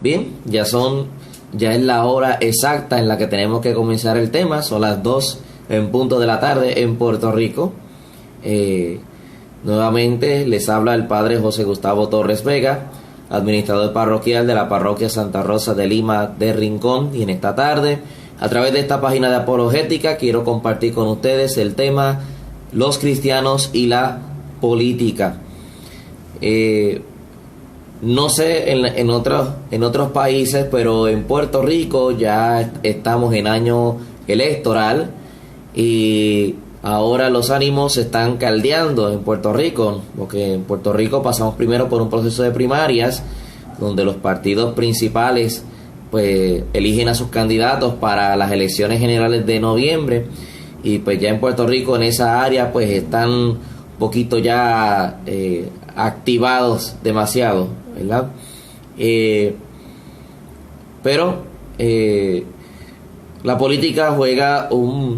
Bien, ya es la hora exacta en la que tenemos que comenzar el tema. Son las 2 en punto de la tarde en Puerto Rico. Nuevamente les habla el padre José Gustavo Torres Vega, administrador parroquial de la parroquia Santa Rosa de Lima de Rincón. Y en esta tarde, a través de esta página de apologética, quiero compartir con ustedes el tema los cristianos y la política. No sé en otros países, pero en Puerto Rico ya estamos en año electoral y ahora los ánimos se están caldeando en Puerto Rico, porque en Puerto Rico pasamos primero por un proceso de primarias donde los partidos principales pues eligen a sus candidatos para las elecciones generales de noviembre, y pues ya en Puerto Rico en esa área pues están un poquito ya activados demasiado, ¿verdad? Pero la política juega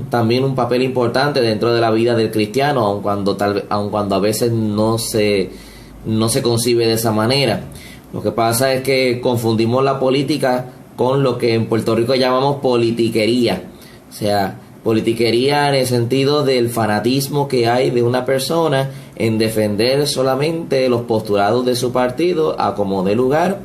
también un papel importante dentro de la vida del cristiano, aun cuando a veces no se concibe de esa manera. Lo que pasa es que confundimos la política con lo que en Puerto Rico llamamos politiquería. O sea, politiquería en el sentido del fanatismo que hay de una persona en defender solamente los postulados de su partido a como dé lugar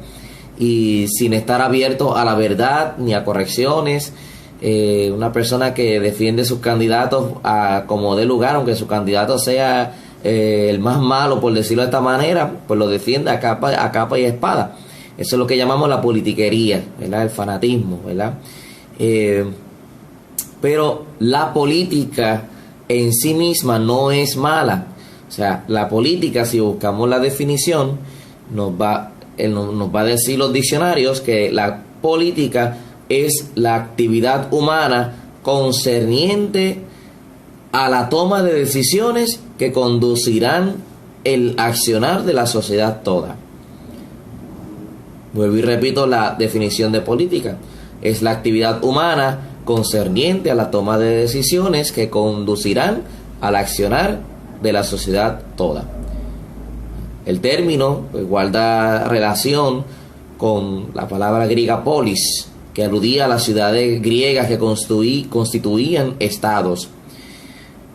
y sin estar abierto a la verdad ni a correcciones. Una persona que defiende sus candidatos a como dé lugar, aunque su candidato sea el más malo, por decirlo de esta manera, pues lo defiende a capa y espada. Eso es lo que llamamos la politiquería, ¿verdad? El fanatismo, ¿verdad? Pero la política en sí misma no es mala. O sea, la política, si buscamos la definición, nos va a decir los diccionarios que la política es la actividad humana concerniente a la toma de decisiones que conducirán el accionar de la sociedad toda. Vuelvo y repito la definición de política. Es la actividad humana concerniente a la toma de decisiones que conducirán al accionar de la sociedad toda. El término pues guarda relación con la palabra griega polis, que aludía a las ciudades griegas que constituían estados.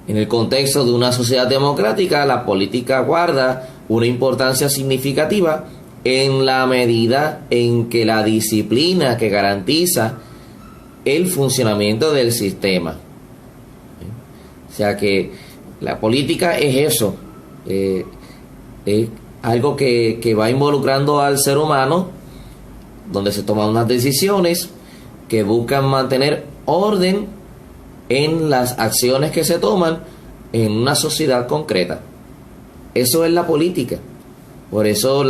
En el contexto de una sociedad democrática, la política guarda una importancia significativa en la medida en que la disciplina que garantiza el funcionamiento del sistema. O sea que la política es eso, es algo que va involucrando al ser humano, donde se toman unas decisiones que buscan mantener orden en las acciones que se toman en una sociedad concreta. Eso es la política. Por eso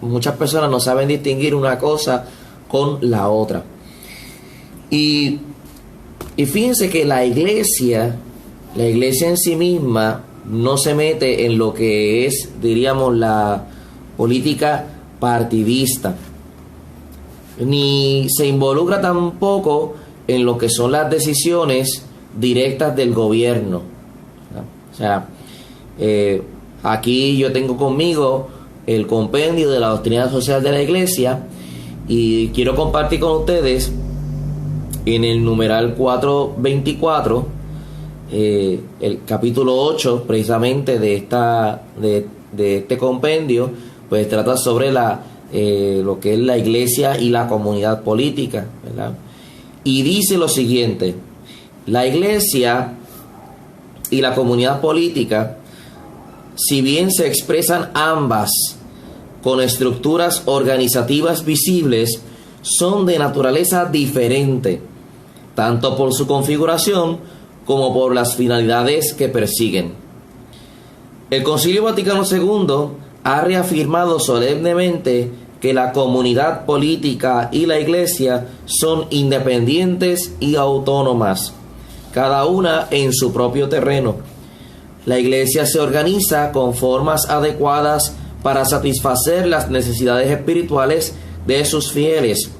muchas personas no saben distinguir una cosa con la otra. Y fíjense que la iglesia en sí misma no se mete en lo que es, diríamos, la política partidista, ni se involucra tampoco en lo que son las decisiones directas del gobierno. O sea, aquí yo tengo conmigo el compendio de la doctrina social de la iglesia y quiero compartir con ustedes en el numeral 424, el capítulo 8 precisamente de este compendio, pues trata sobre lo que es la iglesia y la comunidad política, ¿verdad? Y dice lo siguiente: la iglesia y la comunidad política, si bien se expresan ambas con estructuras organizativas visibles, son de naturaleza diferente, tanto por su configuración como por las finalidades que persiguen. El Concilio Vaticano II ha reafirmado solemnemente que la comunidad política y la iglesia son independientes y autónomas, cada una en su propio terreno. La iglesia se organiza con formas adecuadas para satisfacer las necesidades espirituales de sus fieles,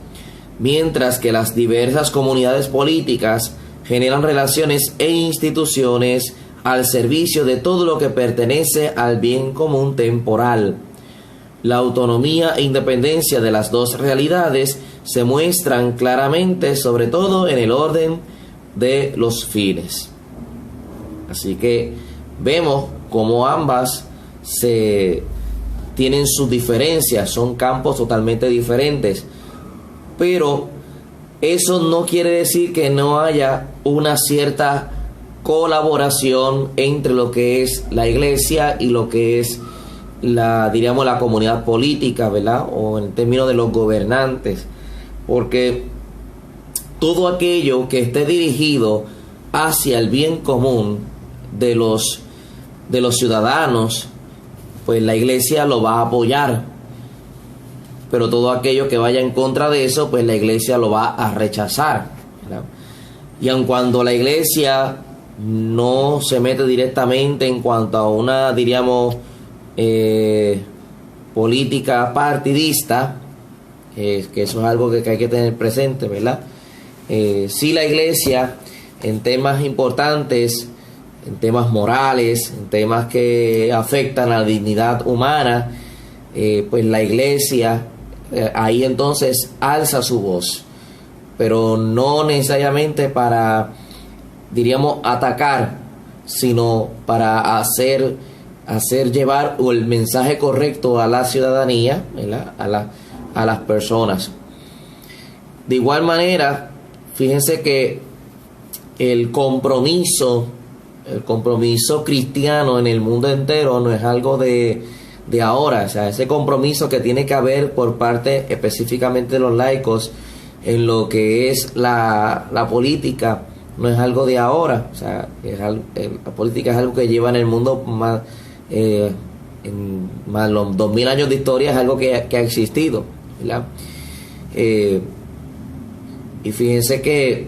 mientras que las diversas comunidades políticas generan relaciones e instituciones al servicio de todo lo que pertenece al bien común temporal. la autonomía e independencia de las dos realidades se muestran claramente, sobre todo en el orden de los fines. Así que vemos cómo ambas tienen sus diferencias, son campos totalmente diferentes, pero eso no quiere decir que no haya una cierta colaboración entre lo que es la iglesia y lo que es la comunidad política, ¿verdad? O en términos de los gobernantes, porque todo aquello que esté dirigido hacia el bien común de los ciudadanos, pues la iglesia lo va a apoyar. Pero todo aquello que vaya en contra de eso, pues la iglesia lo va a rechazar, ¿verdad? Y aun cuando la iglesia no se mete directamente en cuanto a una, política partidista, que eso es algo que hay que tener presente, ¿verdad? Sí, la iglesia en temas importantes, en temas morales, en temas que afectan a la dignidad humana, pues la iglesia ahí entonces alza su voz, pero no necesariamente para, atacar, sino para hacer llevar el mensaje correcto a la ciudadanía, ¿verdad? A las personas. De igual manera, fíjense que el compromiso cristiano en el mundo entero no es algo de ahora. O sea, ese compromiso que tiene que haber por parte específicamente de los laicos en lo que es la política no es algo de ahora. O sea, la política es algo que lleva en el mundo más los 2000 años de historia, es algo que ha existido, ¿verdad? Y fíjense que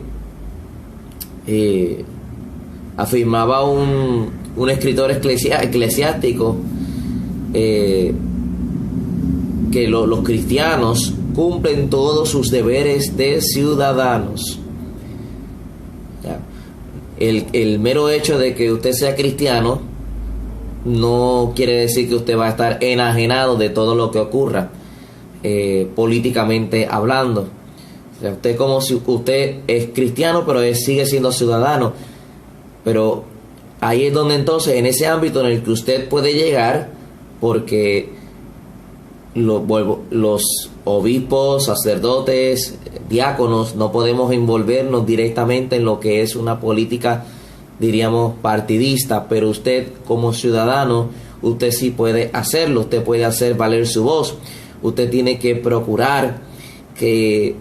afirmaba un escritor eclesiástico que los cristianos cumplen todos sus deberes de ciudadanos. El mero hecho de que usted sea cristiano no quiere decir que usted va a estar enajenado de todo lo que ocurra políticamente hablando. O sea, usted como si usted es cristiano, pero sigue siendo ciudadano. Pero ahí es donde entonces, en ese ámbito en el que usted puede llegar, porque los obispos, sacerdotes, diáconos, no podemos envolvernos directamente en lo que es una política, partidista, pero usted como ciudadano, usted sí puede hacerlo, usted puede hacer valer su voz. Usted tiene que procurar que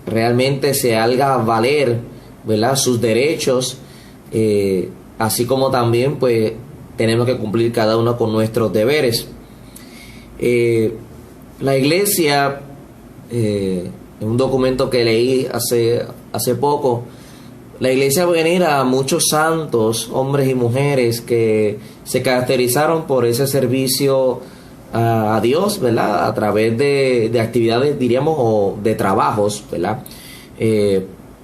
realmente se haga valer, ¿verdad?, sus derechos, así como también pues tenemos que cumplir cada uno con nuestros deberes. La iglesia, en un documento que leí hace poco, la iglesia venera a muchos santos, hombres y mujeres que se caracterizaron por ese servicio a Dios, ¿verdad?, a través de actividades, o de trabajos, ¿verdad?,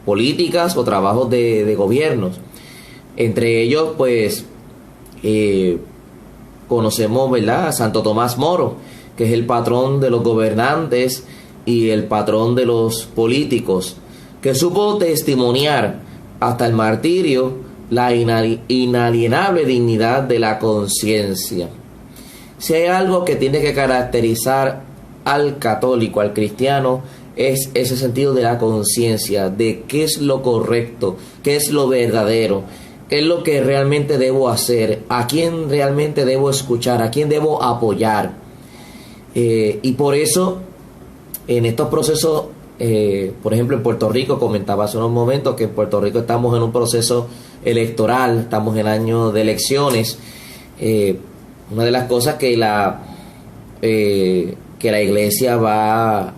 políticas o trabajos de gobiernos. Entre ellos, pues, conocemos, ¿verdad?, a Santo Tomás Moro, que es el patrón de los gobernantes y el patrón de los políticos, que supo testimoniar hasta el martirio la inalienable dignidad de la conciencia. Si hay algo que tiene que caracterizar al católico, al cristiano, es ese sentido de la conciencia, de qué es lo correcto, qué es lo verdadero, qué es lo que realmente debo hacer, a quién realmente debo escuchar, a quién debo apoyar. Y por eso, en estos procesos, por ejemplo, en Puerto Rico, comentaba hace unos momentos que en Puerto Rico estamos en un proceso electoral, estamos en año de elecciones. Una de las cosas que la iglesia va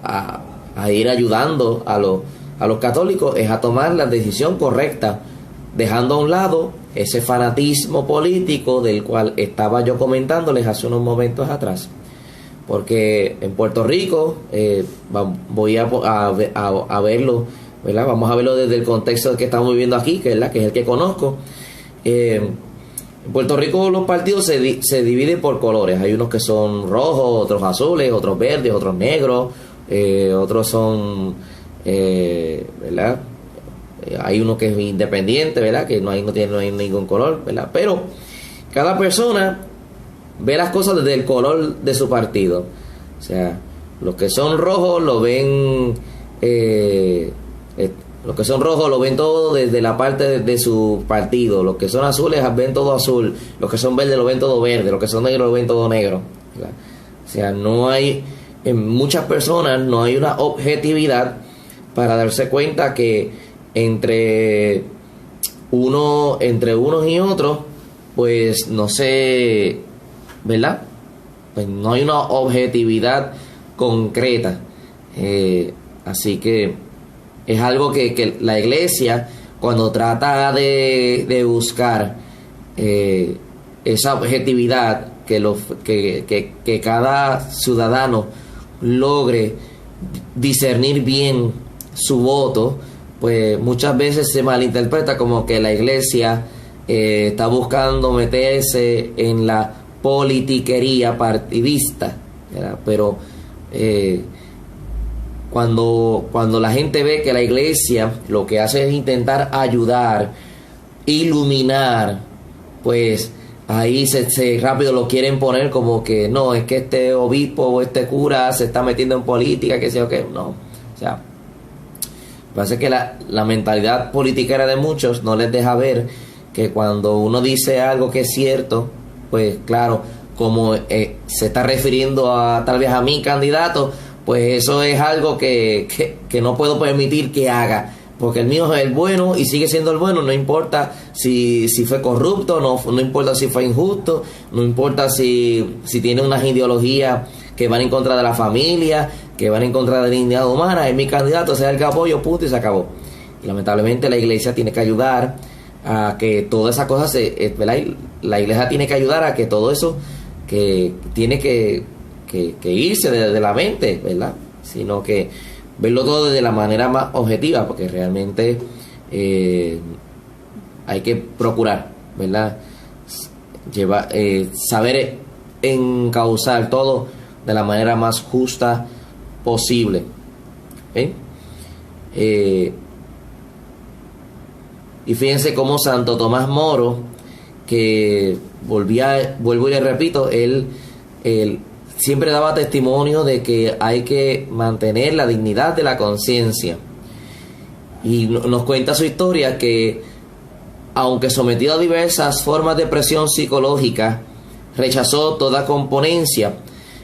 a ir ayudando a los católicos es a tomar la decisión correcta, dejando a un lado ese fanatismo político del cual estaba yo comentándoles hace unos momentos atrás. Porque en Puerto Rico, voy a verlo, ¿verdad? Vamos a verlo desde el contexto que estamos viviendo aquí, que es el que conozco. En En Puerto Rico los partidos se dividen por colores. Hay unos que son rojos, otros azules, otros verdes, otros negros, otros son, ¿verdad? Hay uno que es independiente, ¿verdad? Que no hay ningún color, ¿verdad? Pero cada persona ve las cosas desde el color de su partido. O sea, los que son rojos lo ven, los que son rojos lo ven todo desde la parte de su partido. Los que son azules ven todo azul. Los que son verdes lo ven todo verde. Los que son negros lo ven todo negro, ¿verdad? O sea, no hay, en muchas personas no hay una objetividad para darse cuenta que entre unos y otros, pues no sé, ¿verdad? Pues no hay una objetividad concreta. Así que es algo que la iglesia, cuando trata de buscar esa objetividad, que cada ciudadano logre discernir bien su voto, pues muchas veces se malinterpreta como que la iglesia está buscando meterse en la politiquería partidista, ¿verdad? Pero cuando la gente ve que la iglesia lo que hace es intentar ayudar, iluminar, pues ahí se rápido lo quieren poner como que no, es que este obispo o este cura se está metiendo en política, que sé yo qué. No, o sea, parece que la mentalidad politiquera de muchos no les deja ver que cuando uno dice algo que es cierto, pues claro, como se está refiriendo a tal vez a mi candidato, pues eso es algo que no puedo permitir que haga, porque el mío es el bueno y sigue siendo el bueno, no importa si fue corrupto, no importa si fue injusto, no importa si tiene unas ideologías que van en contra de la familia, que van en contra de la dignidad humana. Es mi candidato, sea el que apoyo, punto, y se acabó. Y lamentablemente la iglesia tiene que ayudar a que todas esas cosas ¿verdad? La iglesia tiene que ayudar a que todo eso que tiene que irse de la mente, ¿verdad? Sino que verlo todo de la manera más objetiva, porque realmente hay que procurar, ¿verdad? Saber encauzar todo de la manera más justa posible. Y fíjense cómo Santo Tomás Moro, que vuelvo y le repito, él siempre daba testimonio de que hay que mantener la dignidad de la conciencia. Y nos cuenta su historia que, aunque sometido a diversas formas de presión psicológica, rechazó toda componencia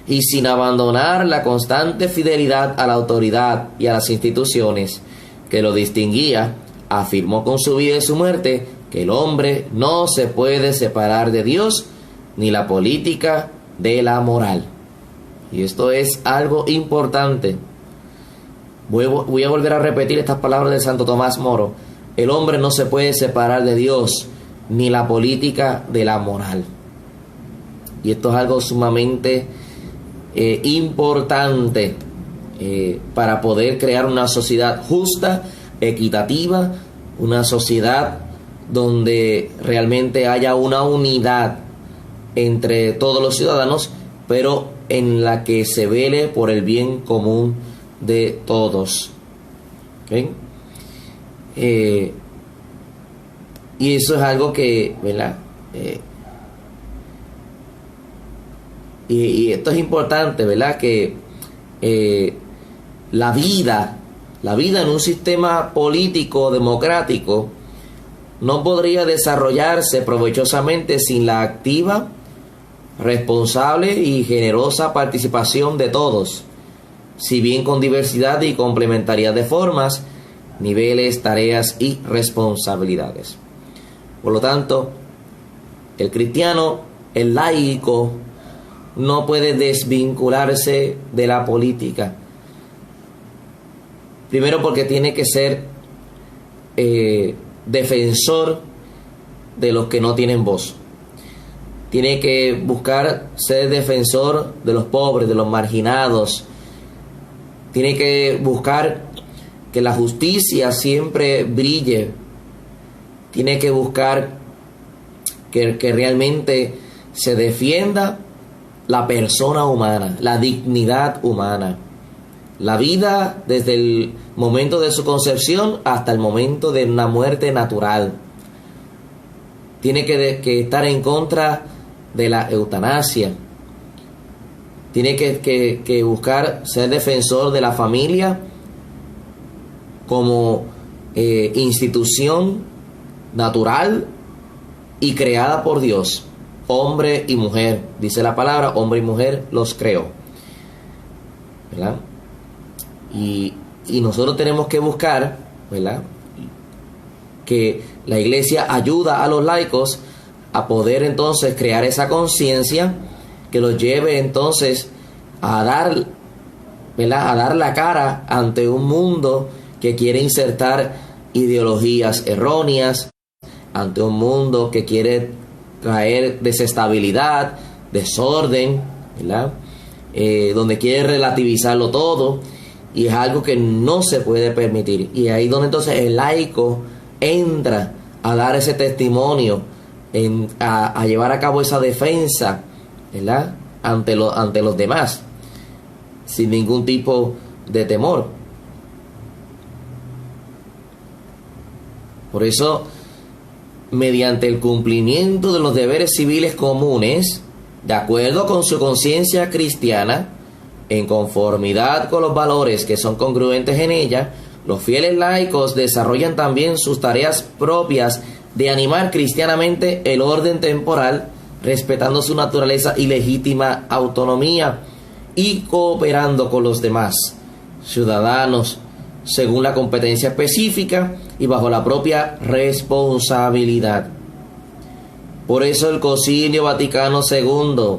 y, sin abandonar la constante fidelidad a la autoridad y a las instituciones que lo distinguía, afirmó con su vida y su muerte que el hombre no se puede separar de Dios ni la política de la moral. Y esto es algo importante. Voy a volver a repetir estas palabras de Santo Tomás Moro. El hombre no se puede separar de Dios ni la política de la moral. Y esto es algo sumamente importante para poder crear una sociedad justa, equitativa, una sociedad donde realmente haya una unidad entre todos los ciudadanos, pero en la que se vele por el bien común de todos. ¿Okay? Y eso es algo que, ¿verdad? Y esto es importante, ¿verdad? Que la vida en un sistema político democrático no podría desarrollarse provechosamente sin la activa, responsable y generosa participación de todos, si bien con diversidad y complementariedad de formas, niveles, tareas y responsabilidades. Por lo tanto, el cristiano, el laico, no puede desvincularse de la política. Primero, porque tiene que ser defensor de los que no tienen voz. Tiene que buscar ser defensor de los pobres, de los marginados. Tiene que buscar que la justicia siempre brille. Tiene que buscar que realmente se defienda la persona humana, la dignidad humana, la vida desde el momento de su concepción hasta el momento de una muerte natural. Tiene que estar en contra de la eutanasia. Tiene que buscar ser defensor de la familia como institución natural y creada por Dios. Hombre y mujer, dice la palabra, hombre y mujer los creó, ¿verdad? Y nosotros tenemos que buscar, ¿verdad?, que la iglesia ayuda a los laicos a poder entonces crear esa conciencia que los lleve entonces a dar, ¿verdad?, a dar la cara ante un mundo que quiere insertar ideologías erróneas, ante un mundo que quiere traer desestabilidad, desorden, ¿verdad?, donde quiere relativizarlo todo, y es algo que no se puede permitir. Y ahí donde entonces el laico entra a dar ese testimonio, a llevar a cabo esa defensa, ¿verdad?, ante los demás, sin ningún tipo de temor. Por eso, mediante el cumplimiento de los deberes civiles comunes, de acuerdo con su conciencia cristiana, en conformidad con los valores que son congruentes en ella, los fieles laicos desarrollan también sus tareas propias de animar cristianamente el orden temporal, respetando su naturaleza y legítima autonomía, y cooperando con los demás ciudadanos según la competencia específica y bajo la propia responsabilidad. Por eso el Concilio Vaticano II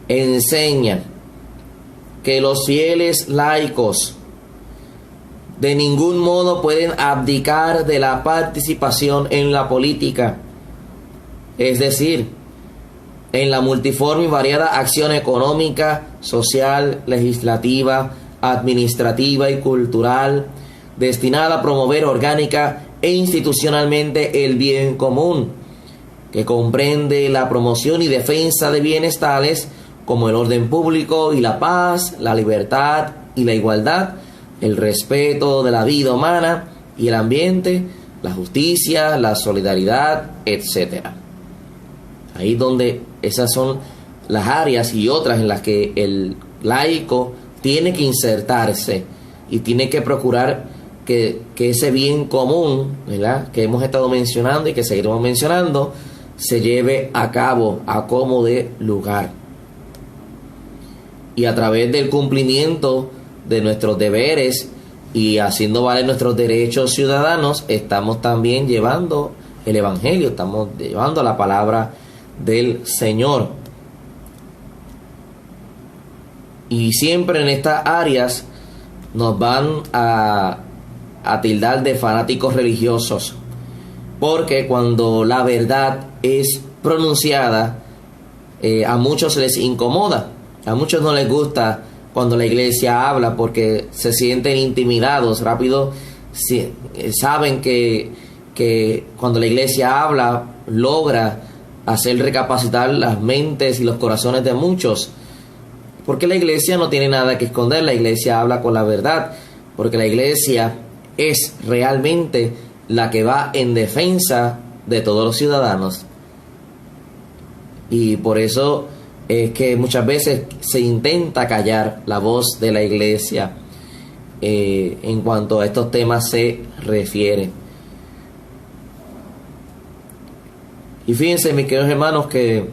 enseña que los fieles laicos de ningún modo pueden abdicar de la participación en la política, es decir, en la multiforme y variada acción económica, social, legislativa, administrativa y cultural, destinada a promover orgánica e institucionalmente el bien común, que comprende la promoción y defensa de bienes tales como el orden público y la paz, la libertad y la igualdad, el respeto de la vida humana y el ambiente, la justicia, la solidaridad, etc. Ahí donde esas son las áreas y otras en las que el laico tiene que insertarse y tiene que procurar que ese bien común, ¿verdad?, que hemos estado mencionando y que seguiremos mencionando, se lleve a cabo a como de lugar. Y a través del cumplimiento de nuestros deberes y haciendo valer nuestros derechos ciudadanos, estamos también llevando el Evangelio, estamos llevando la palabra del Señor. Y siempre en estas áreas nos van a tildar de fanáticos religiosos, porque cuando la verdad es pronunciada, a muchos les incomoda, a muchos no les gusta cuando la iglesia habla, porque se sienten intimidados rápido. Saben que cuando la iglesia habla logra hacer recapacitar las mentes y los corazones de muchos, porque la iglesia no tiene nada que esconder, la iglesia habla con la verdad, porque la iglesia es realmente la que va en defensa de todos los ciudadanos. Y por eso es que muchas veces se intenta callar la voz de la iglesia en cuanto a estos temas se refiere. Y fíjense, mis queridos hermanos, que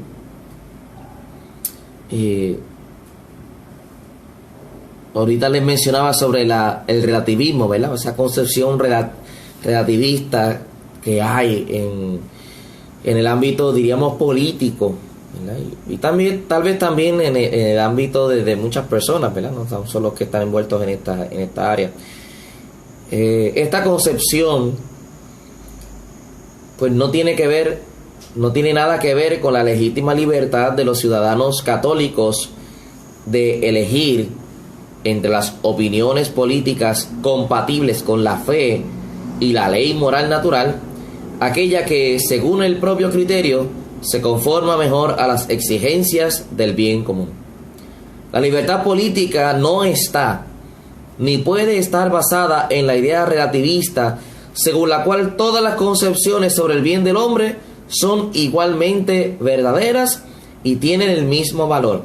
ahorita les mencionaba sobre el relativismo, ¿verdad? Esa concepción relativista que hay en el ámbito, diríamos, político, ¿verdad? Y también, tal vez también en el ámbito de muchas personas, ¿verdad? No son solo los que están envueltos en esta área. Esta concepción, pues no tiene nada que ver con la legítima libertad de los ciudadanos católicos de elegir entre las opiniones políticas compatibles con la fe y la ley moral natural, aquella que, según el propio criterio, se conforma mejor a las exigencias del bien común. La libertad política no está ni puede estar basada en la idea relativista según la cual todas las concepciones sobre el bien del hombre son igualmente verdaderas y tienen el mismo valor,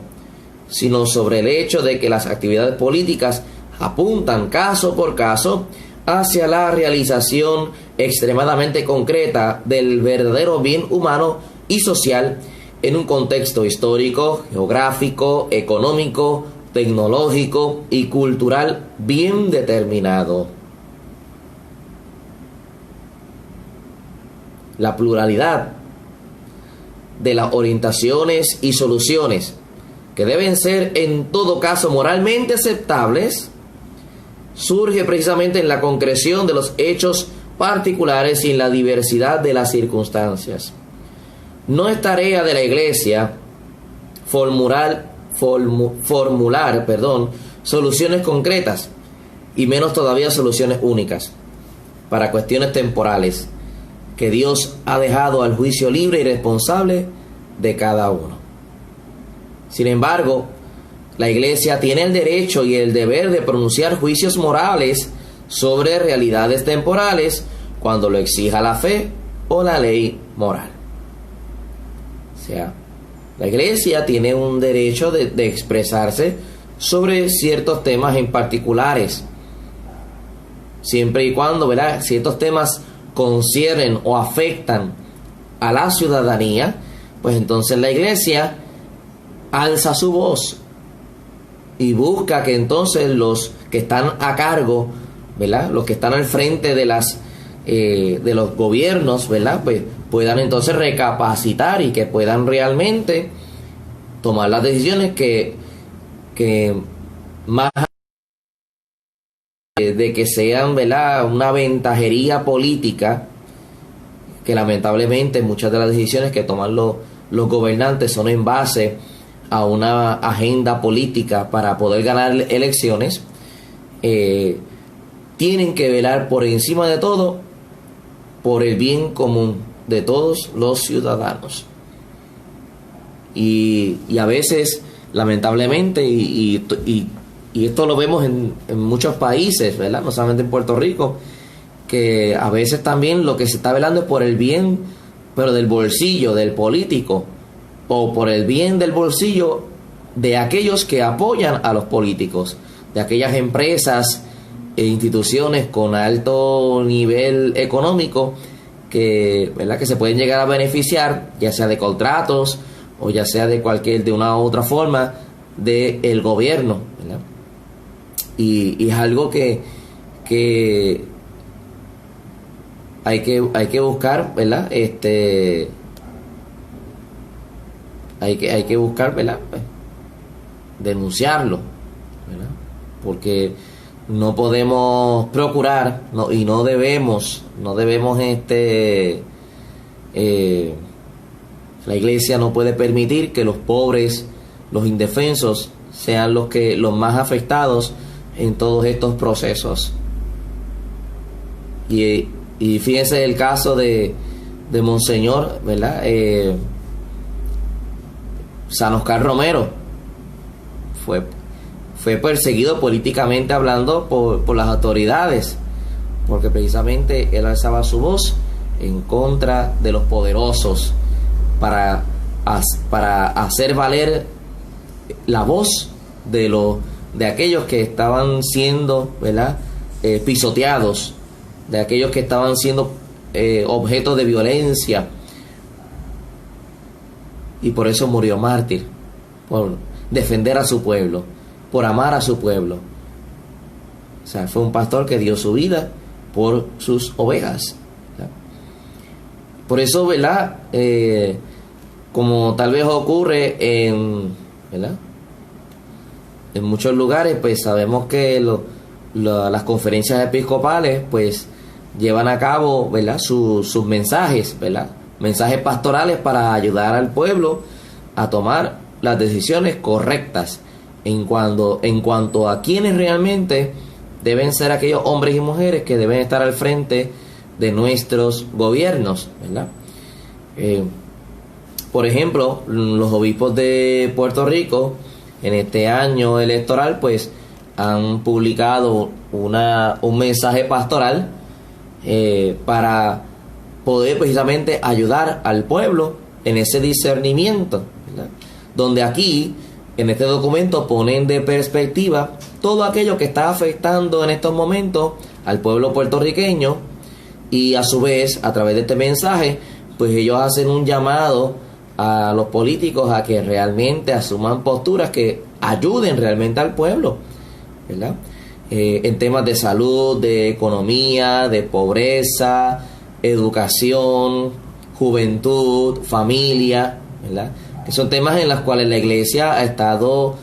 sino sobre el hecho de que las actividades políticas apuntan caso por caso hacia la realización extremadamente concreta del verdadero bien humano y social en un contexto histórico, geográfico, económico, tecnológico y cultural bien determinado. La pluralidad de las orientaciones y soluciones que deben ser en todo caso moralmente aceptables surge precisamente en la concreción de los hechos particulares y en la diversidad de las circunstancias. No es tarea de la Iglesia formular soluciones concretas y menos todavía soluciones únicas para cuestiones temporales que Dios ha dejado al juicio libre y responsable de cada uno. Sin embargo, la Iglesia tiene el derecho y el deber de pronunciar juicios morales sobre realidades temporales cuando lo exija la fe o la ley moral. O sea, la Iglesia tiene un derecho de expresarse sobre ciertos temas en particulares, siempre y cuando, ¿verdad?, ciertos temas conciernen o afectan a la ciudadanía, pues entonces la Iglesia alza su voz y busca que entonces los que están a cargo, ¿verdad?, los que están al frente de los gobiernos, ¿verdad?, pues puedan entonces recapacitar y que puedan realmente tomar las decisiones que más de que sean, ¿verdad?, una ventajería política, que lamentablemente muchas de las decisiones que toman los gobernantes son en base a una agenda política para poder ganar elecciones. Tienen que velar por encima de todo por el bien común de todos los ciudadanos. Y a veces, lamentablemente, y esto lo vemos en muchos países, ¿verdad?, no solamente en Puerto Rico, que a veces también lo que se está velando es por el bien, pero del bolsillo del político, o por el bien del bolsillo de aquellos que apoyan a los políticos, de aquellas empresas e instituciones con alto nivel económico que, ¿verdad?, que se pueden llegar a beneficiar, ya sea de contratos o ya sea de una u otra forma del gobierno, ¿verdad? Y es algo que hay que buscar, ¿verdad? Hay que buscar, ¿verdad?, pues, denunciarlo, ¿verdad? Porque no podemos procurar, y no debemos la Iglesia no puede permitir que los pobres, los indefensos, sean los más afectados en todos estos procesos. Y fíjense el caso de Monseñor, ¿verdad?, San Oscar Romero fue perseguido políticamente hablando por las autoridades, porque precisamente él alzaba su voz en contra de los poderosos para hacer valer la voz de aquellos que estaban siendo, ¿verdad?, pisoteados, de aquellos que estaban siendo objeto de violencia. Y por eso murió mártir, por defender a su pueblo, por amar a su pueblo. O sea, fue un pastor que dio su vida por sus ovejas, ¿verdad? Por eso, ¿verdad?, como tal vez ocurre ¿verdad?, en muchos lugares, pues sabemos que las conferencias episcopales pues llevan a cabo, ¿verdad?, sus mensajes, ¿verdad?, mensajes pastorales para ayudar al pueblo a tomar las decisiones correctas en cuanto a quienes realmente deben ser aquellos hombres y mujeres que deben estar al frente de nuestros gobiernos, ¿verdad? por ejemplo, los obispos de Puerto Rico en este año electoral pues han publicado un mensaje pastoral para poder precisamente ayudar al pueblo en ese discernimiento, ¿verdad? Donde aquí en este documento ponen de perspectiva todo aquello que está afectando en estos momentos al pueblo puertorriqueño, y a su vez a través de este mensaje pues ellos hacen un llamado a los políticos a que realmente asuman posturas que ayuden realmente al pueblo, ¿verdad? En temas de salud, de economía, de pobreza, educación, juventud, familia, ¿verdad? Que son temas en los cuales la iglesia ha estado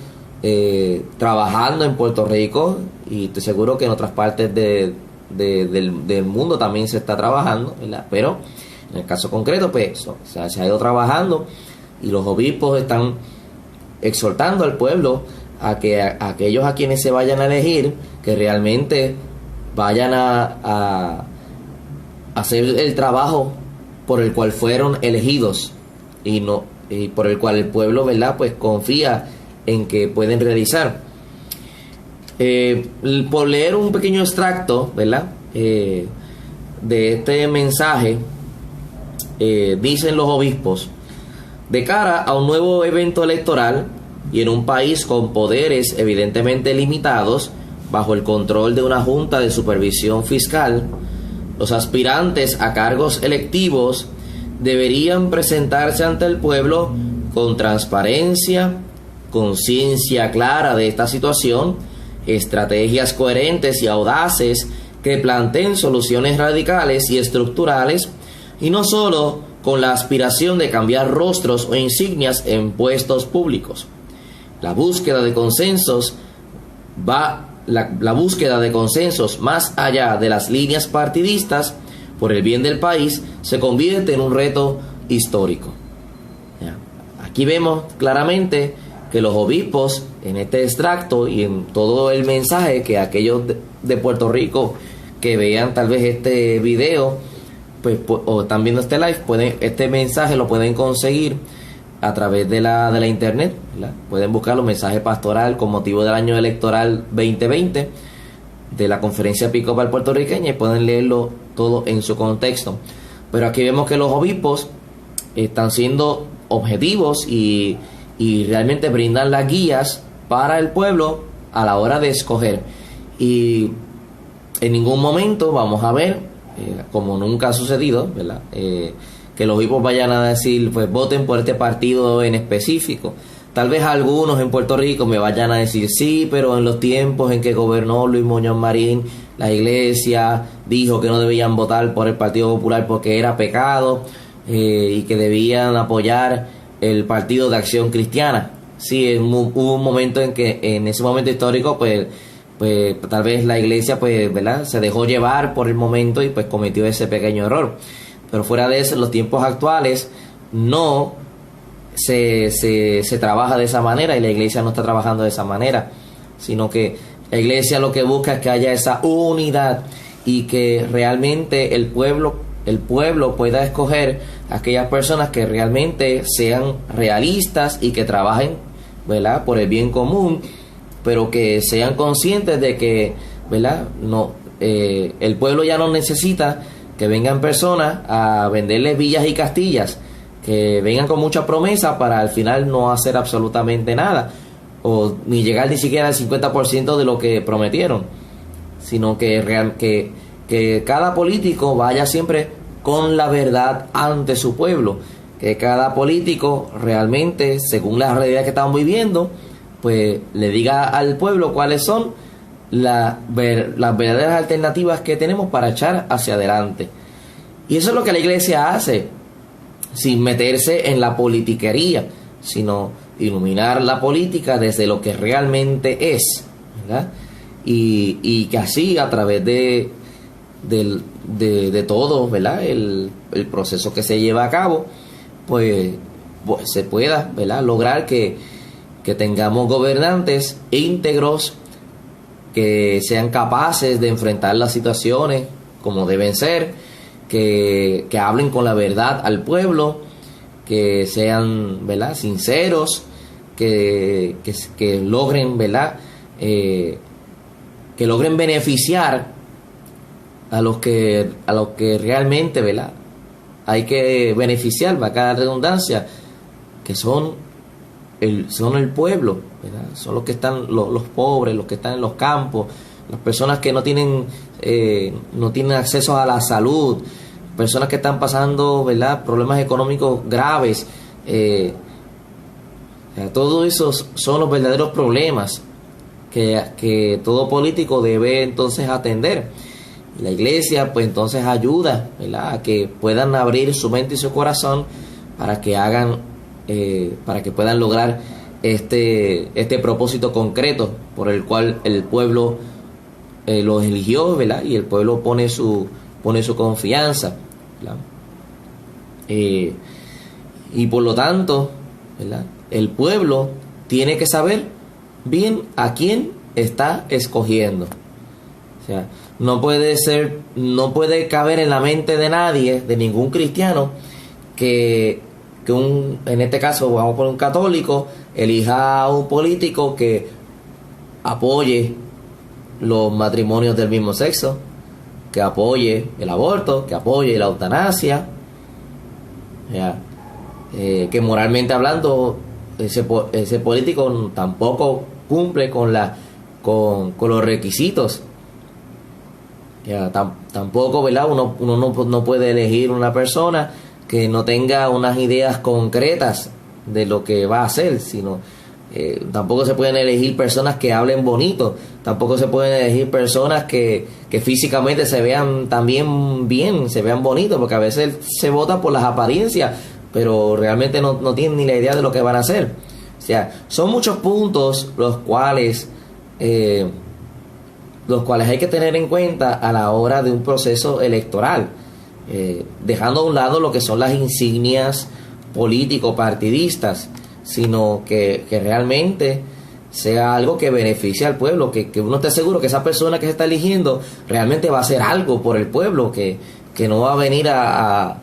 trabajando en Puerto Rico, y estoy seguro que en otras partes del mundo también se está trabajando, ¿verdad? Pero en el caso concreto pues se ha ido trabajando, y los obispos están exhortando al pueblo a que aquellos a quienes se vayan a elegir, que realmente vayan a hacer el trabajo por el cual fueron elegidos, y por el cual el pueblo, ¿verdad?, pues confía en que pueden realizar. Por leer un pequeño extracto, ¿verdad?, de este mensaje, dicen los obispos: de cara a un nuevo evento electoral y en un país con poderes evidentemente limitados bajo el control de una junta de supervisión fiscal, los aspirantes a cargos electivos deberían presentarse ante el pueblo con transparencia, conciencia clara de esta situación, estrategias coherentes y audaces que planteen soluciones radicales y estructurales, y no solo con la aspiración de cambiar rostros o insignias en puestos públicos. La búsqueda de consensos más allá de las líneas partidistas por el bien del país se convierte en un reto histórico. Aquí vemos claramente que los obispos, en este extracto y en todo el mensaje, que aquellos de Puerto Rico que vean tal vez este video pues, o están viendo este live, este mensaje lo pueden conseguir a través de la internet, ¿verdad? Pueden buscar los mensajes pastoral con motivo del año electoral 2020 de la Conferencia Episcopal Puertorriqueña, y pueden leerlo todo en su contexto. Pero aquí vemos que los obispos están siendo objetivos y realmente brindan las guías para el pueblo a la hora de escoger. Y en ningún momento vamos a ver, como nunca ha sucedido, ¿verdad?, que los obispos vayan a decir, pues voten por este partido en específico. Tal vez algunos en Puerto Rico me vayan a decir, sí, pero en los tiempos en que gobernó Luis Muñoz Marín, la iglesia dijo que no debían votar por el Partido Popular porque era pecado, y que debían apoyar el Partido de Acción Cristiana. Sí, hubo un momento en que, en ese momento histórico, pues tal vez la iglesia, pues, ¿verdad?, se dejó llevar por el momento y pues cometió ese pequeño error. Pero fuera de eso, en los tiempos actuales no se trabaja de esa manera, y la iglesia no está trabajando de esa manera, sino que la iglesia lo que busca es que haya esa unidad, y que realmente el pueblo pueda escoger a aquellas personas que realmente sean realistas y que trabajen, ¿verdad?, por el bien común, pero que sean conscientes de que, ¿verdad?, el pueblo ya no necesita que vengan personas a venderles villas y castillas, que vengan con mucha promesa para al final no hacer absolutamente nada, o ni llegar ni siquiera al 50% de lo que prometieron, sino que cada político vaya siempre con la verdad ante su pueblo, que cada político realmente, según la realidad que estamos viviendo, pues le diga al pueblo cuáles son las verdaderas alternativas que tenemos para echar hacia adelante. Y eso es lo que la iglesia hace, sin meterse en la politiquería, sino iluminar la política desde lo que realmente es, ¿verdad? Y que así, a través de todo, ¿verdad?, el proceso que se lleva a cabo, pues se pueda, ¿verdad?, lograr que tengamos gobernantes íntegros, que sean capaces de enfrentar las situaciones como deben ser, que hablen con la verdad al pueblo, que sean, ¿verdad?, sinceros, que logren, ¿verdad?, que logren beneficiar a los que realmente, ¿verdad?, hay que beneficiar, va a cada redundancia, que son el pueblo, ¿verdad? Son los que están, los pobres, los que están en los campos, las personas que no tienen acceso a la salud, personas que están pasando, ¿verdad?, problemas económicos graves. Todos esos son los verdaderos problemas que todo político debe entonces atender. La iglesia pues entonces ayuda, ¿verdad?, a que puedan abrir su mente y su corazón para que puedan lograr este propósito concreto por el cual el pueblo los eligió, ¿verdad?, y el pueblo pone su confianza, ¿verdad? Y por lo tanto, ¿verdad?, el pueblo tiene que saber bien a quién está escogiendo. O sea, no puede caber en la mente de nadie, de ningún cristiano, que en este caso, vamos a poner un católico, elija a un político que apoye los matrimonios del mismo sexo, que apoye el aborto, que apoye la eutanasia, que moralmente hablando ese político tampoco cumple con los requisitos. Tampoco, ¿verdad?, uno no puede elegir una persona que no tenga unas ideas concretas de lo que va a hacer, sino tampoco se pueden elegir personas que hablen bonito, tampoco se pueden elegir personas que físicamente se vean también bien, se vean bonitos, porque a veces se vota por las apariencias, pero realmente no tienen ni la idea de lo que van a hacer. O sea, son muchos puntos los cuales hay que tener en cuenta a la hora de un proceso electoral, dejando a un lado lo que son las insignias político-partidistas, sino que realmente sea algo que beneficie al pueblo, que uno esté seguro que esa persona que se está eligiendo realmente va a hacer algo por el pueblo, que no va a venir a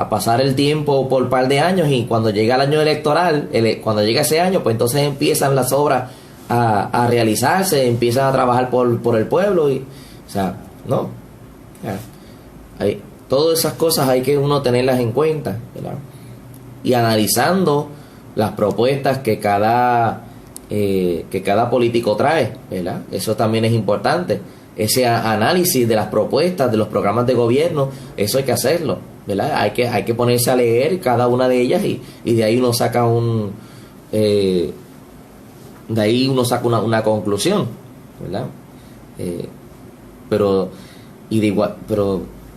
pasar el tiempo por un par de años y cuando llega el año electoral, cuando llega ese año, pues entonces empiezan las obras a realizarse, empiezan a trabajar por el pueblo, y, o sea, no. Todas esas cosas hay que uno tenerlas en cuenta, ¿verdad? Y analizando las propuestas que cada político trae, ¿verdad? Eso también es importante. Ese análisis de las propuestas, de los programas de gobierno, eso hay que hacerlo, ¿verdad? Hay que ponerse a leer cada una de ellas y de ahí uno saca una conclusión, ¿verdad? Pero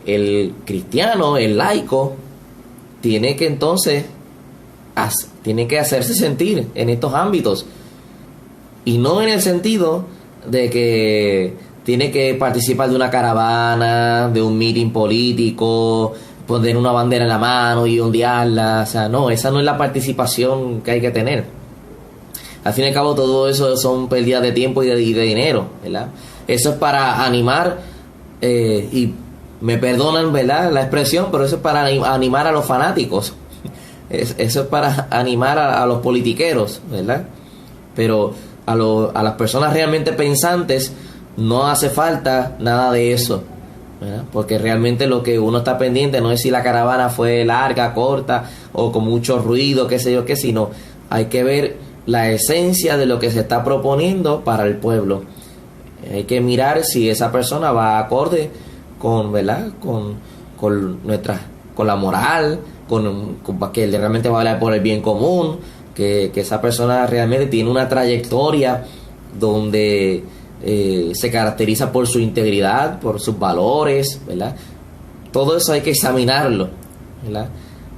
el cristiano, el laico, tiene que entonces hacerse sentir en estos ámbitos, y no en el sentido de que tiene que participar de una caravana, de un meeting político, poner una bandera en la mano y ondearla. O sea, no, esa no es la participación que hay que tener. Al fin y al cabo, todo eso son pérdidas de tiempo y de dinero, ¿verdad? Eso es para animar, y me perdonan, ¿verdad?, la expresión, pero eso es para animar a los fanáticos. Eso es para animar a los politiqueros, ¿verdad? Pero a las personas realmente pensantes no hace falta nada de eso, ¿verdad? Porque realmente lo que uno está pendiente no es si la caravana fue larga, corta o con mucho ruido, qué sé yo qué, sino hay que ver la esencia de lo que se está proponiendo para el pueblo. Hay que mirar si esa persona va acorde con, ¿verdad?, con la moral, con que realmente va a hablar por el bien común, que esa persona realmente tiene una trayectoria donde se caracteriza por su integridad, por sus valores, ¿verdad? Todo eso hay que examinarlo, ¿verdad?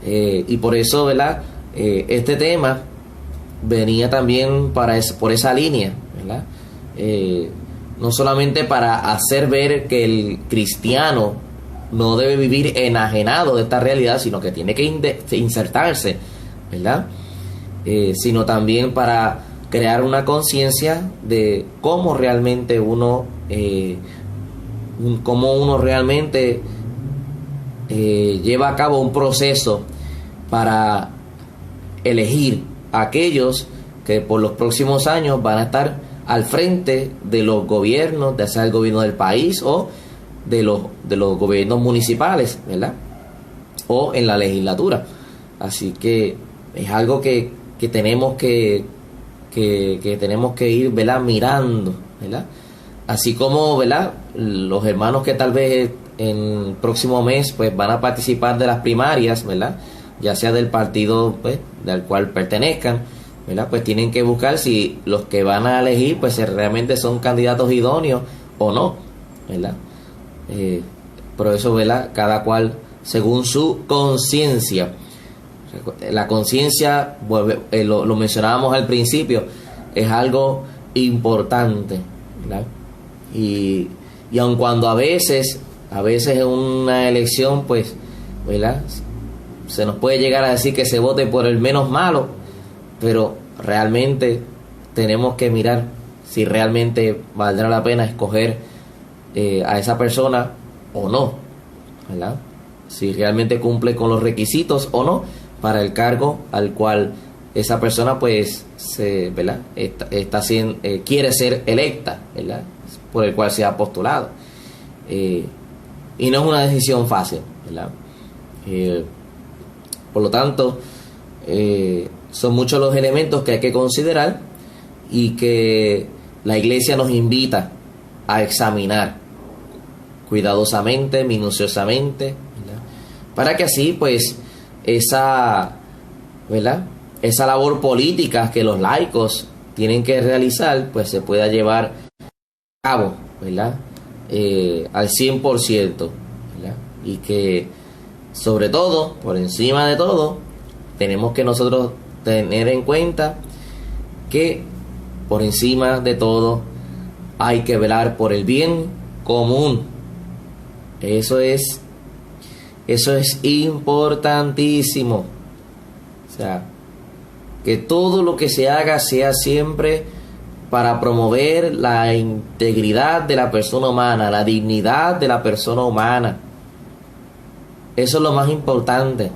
Y por eso, ¿verdad?, este tema venía también por esa línea, ¿verdad? No solamente para hacer ver que el cristiano no debe vivir enajenado de esta realidad, sino que tiene que insertarse, ¿verdad? Sino también para crear una conciencia de cómo realmente uno lleva a cabo un proceso para elegir a aquellos que por los próximos años van a estar al frente de los gobiernos, ya sea el gobierno del país o de los gobiernos municipales, ¿verdad? O en la legislatura. Así que es algo que tenemos que tenemos que ir, ¿verdad?, mirando, ¿verdad? Así como, ¿verdad?, los hermanos que tal vez en el próximo mes pues van a participar de las primarias, ¿verdad?, ya sea del partido pues del cual pertenezcan, ¿verdad?, pues tienen que buscar si los que van a elegir pues realmente son candidatos idóneos o no, ¿verdad? Por eso, ¿verdad?, cada cual según su conciencia. La conciencia, lo mencionábamos al principio, es algo importante, ¿verdad? Y aun cuando a veces en una elección pues, ¿verdad?, se nos puede llegar a decir que se vote por el menos malo, pero realmente tenemos que mirar si realmente valdrá la pena escoger a esa persona o no, ¿verdad? Si realmente cumple con los requisitos o no para el cargo al cual esa persona pues ¿verdad?, quiere ser electa, ¿verdad?, por el cual se ha postulado. Y no es una decisión fácil, ¿verdad? Por lo tanto, son muchos los elementos que hay que considerar y que la iglesia nos invita a examinar cuidadosamente, minuciosamente, ¿verdad?, para que así pues ¿verdad?, esa labor política que los laicos tienen que realizar pues se pueda llevar a cabo, ¿verdad?, al 100%, ¿verdad? Y que sobre todo, por encima de todo, tenemos que nosotros tener en cuenta que por encima de todo hay que velar por el bien común. Eso es importantísimo. O sea, que todo lo que se haga sea siempre para promover la integridad de la persona humana, la dignidad de la persona humana. Eso es lo más importante.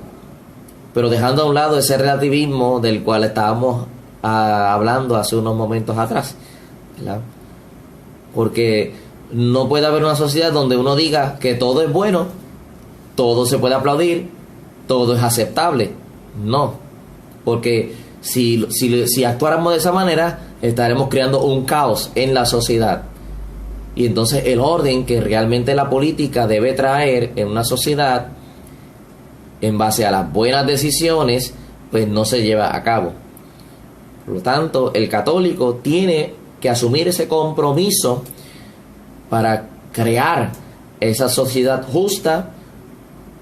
Pero dejando a un lado ese relativismo del cual estábamos hablando hace unos momentos atrás, ¿verdad? Porque no puede haber una sociedad donde uno diga que todo es bueno, todo se puede aplaudir, todo es aceptable. No, porque si actuáramos de esa manera, estaremos creando un caos en la sociedad. Y entonces el orden que realmente la política debe traer en una sociedad, en base a las buenas decisiones, pues no se lleva a cabo. Por lo tanto, el católico tiene que asumir ese compromiso para crear esa sociedad justa,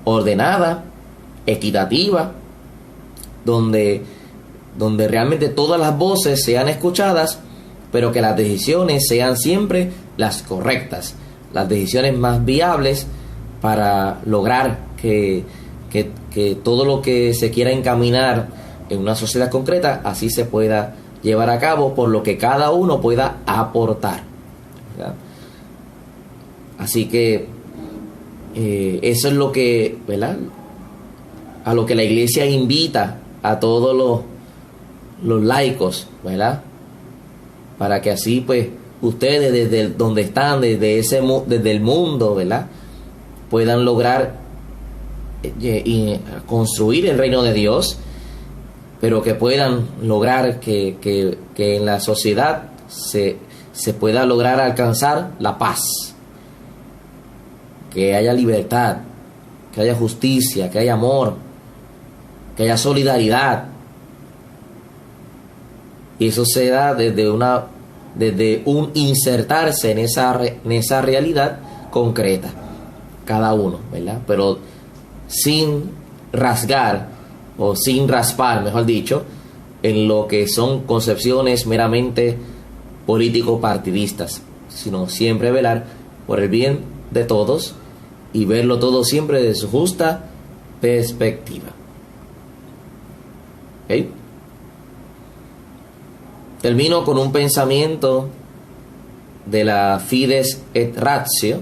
ordenada, equitativa, donde realmente todas las voces sean escuchadas, pero que las decisiones sean siempre las correctas, las decisiones más viables para lograr que todo lo que se quiera encaminar en una sociedad concreta así se pueda llevar a cabo, por lo que cada uno pueda aportar, ¿verdad? Así que eso es lo que, ¿verdad?, a lo que la iglesia invita a todos los laicos, ¿verdad?, para que así pues ustedes desde donde están, desde el mundo, ¿verdad?, puedan lograr y construir el reino de Dios, pero que puedan lograr que en la sociedad se pueda lograr alcanzar la paz, que haya libertad, que haya justicia, que haya amor, que haya solidaridad. Y eso se da desde un insertarse en esa realidad concreta, cada uno, ¿verdad? Pero sin rasgar, o sin raspar, mejor dicho, en lo que son concepciones meramente político-partidistas, sino siempre velar por el bien de todos y verlo todo siempre desde su justa perspectiva. ¿Okay? Termino con un pensamiento de la Fides et Ratio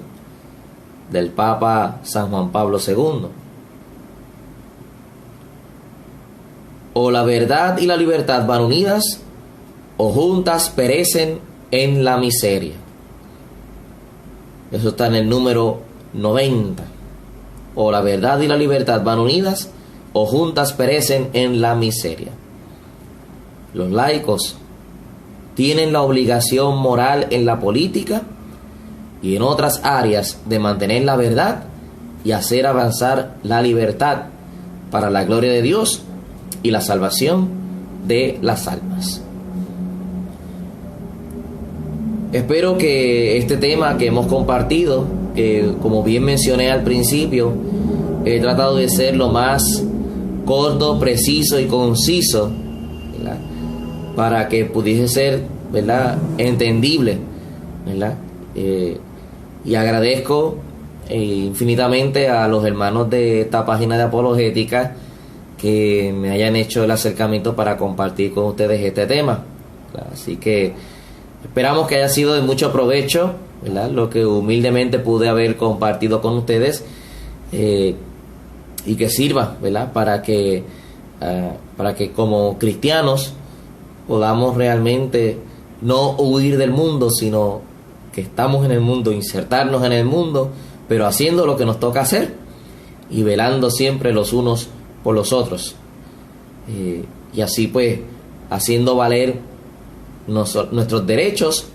del Papa San Juan Pablo II. O la verdad y la libertad van unidas, o juntas perecen en la miseria. Eso está en el número 90. O la verdad y la libertad van unidas, o juntas perecen en la miseria. Los laicos tienen la obligación moral en la política y en otras áreas de mantener la verdad y hacer avanzar la libertad para la gloria de Dios y la salvación de las almas. Espero que este tema que hemos compartido, que como bien mencioné al principio, he tratado de ser lo más corto, preciso y conciso, ¿verdad?, para que pudiese ser, ¿verdad?, entendible, ¿verdad? Y agradezco infinitamente a los hermanos de esta página de apologética que me hayan hecho el acercamiento para compartir con ustedes este tema. Así que esperamos que haya sido de mucho provecho, ¿verdad?, lo que humildemente pude haber compartido con ustedes, y que sirva, ¿verdad?, para que como cristianos podamos realmente no huir del mundo, sino que estamos en el mundo, insertarnos en el mundo, pero haciendo lo que nos toca hacer y velando siempre los unos por los otros, y así pues haciendo valer nuestros derechos,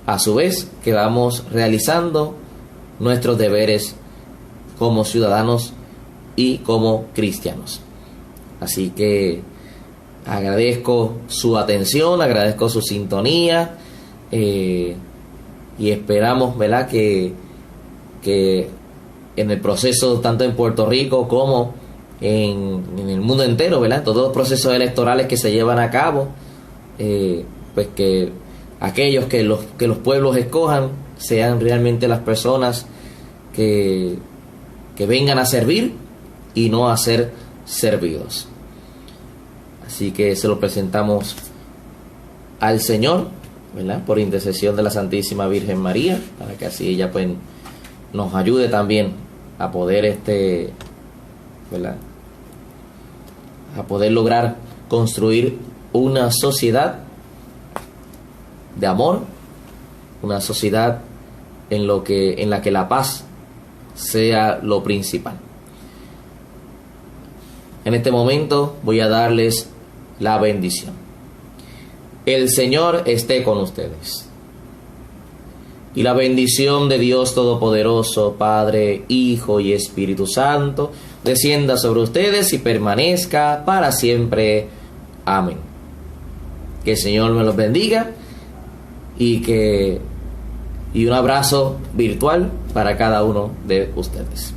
a su vez que vamos realizando nuestros deberes como ciudadanos y como cristianos. Así que agradezco su atención, agradezco su sintonía, y esperamos, ¿verdad?, que en el proceso, tanto en Puerto Rico como en el mundo entero, ¿verdad?, todos los procesos electorales que se llevan a cabo, pues que aquellos que los pueblos escojan sean realmente las personas que vengan a servir y no a ser servidos. Así que se lo presentamos al Señor, ¿verdad?, por intercesión de la Santísima Virgen María, para que así ella pues nos ayude también a poder ¿verdad?, a poder lograr construir una sociedad de amor, una sociedad en la que la paz sea lo principal. En este momento voy a darles la bendición. El Señor esté con ustedes. Y la bendición de Dios Todopoderoso, Padre, Hijo y Espíritu Santo, descienda sobre ustedes y permanezca para siempre. Amén. Que el Señor me los bendiga y un abrazo virtual para cada uno de ustedes.